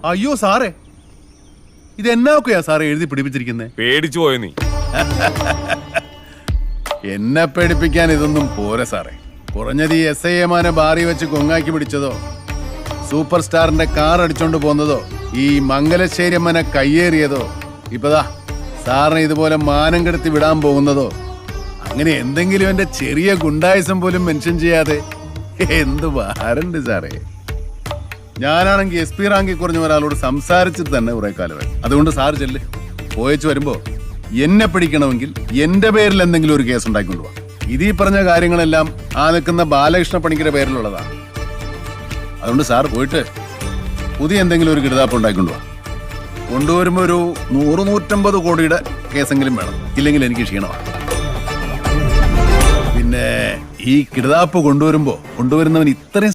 അയ്യോ സാറേ, ഇതെന്നാക്കെയാ സാറേ എഴുതി പിടിപ്പിച്ചിരിക്കുന്നത്? പേടിച്ചു പോയോ നീ? എന്നെ പേടിപ്പിക്കാൻ ഇതൊന്നും പോരെ സാറേ. കുറഞ്ഞത് ഈ SIA ബാറി വെച്ച് കൊങ്ങാക്കി പിടിച്ചതോ, സൂപ്പർ സ്റ്റാറിന്റെ കാർ അടിച്ചോണ്ട് പോന്നതോ, ഈ മംഗലശ്ശേരി അമ്മനെ കയ്യേറിയതോ, ഇപ്പതാ സാറിനെ ഇതുപോലെ മാനം കെടുത്തി വിടാൻ പോകുന്നതോ, അങ്ങനെ എന്തെങ്കിലും എന്റെ ചെറിയ ഗുണ്ടായുസം പോലും മെൻഷൻ ചെയ്യാതെ എന്ത് ഭാരണ്ട് സാറേ. ഞാനാണെങ്കിൽ SP റാങ്കിൽ കുറഞ്ഞ ഒരാളോട് സംസാരിച്ചിട്ട് തന്നെ കുറെ കാലമായി. അതുകൊണ്ട് സാർ ചെല്ല്, പോയച്ചു വരുമ്പോ എന്നെ പിടിക്കണമെങ്കിൽ എന്റെ പേരിൽ എന്തെങ്കിലും ഒരു കേസ് ഉണ്ടാക്കിക്കൊണ്ടുപോവാ. ഇതീ പറഞ്ഞ കാര്യങ്ങളെല്ലാം ആ നിൽക്കുന്ന ബാലകൃഷ്ണ പണിക്കരുടെ പേരിലുള്ളതാണ്. അതുകൊണ്ട് സാർ പോയിട്ട് പുതിയ എന്തെങ്കിലും ഒരു കിടതാപ്പ് ഉണ്ടാക്കിക്കൊണ്ടുപോവാ. കൊണ്ടുവരുമ്പോ ഒരു 100-150 കോടിയുടെ കേസെങ്കിലും വേണം, ഇല്ലെങ്കിൽ എനിക്ക് ക്ഷീണമാണ്. പിന്നെ ഈ കിടതാപ്പ് കൊണ്ടുവരുന്നവൻ ഇത്രയും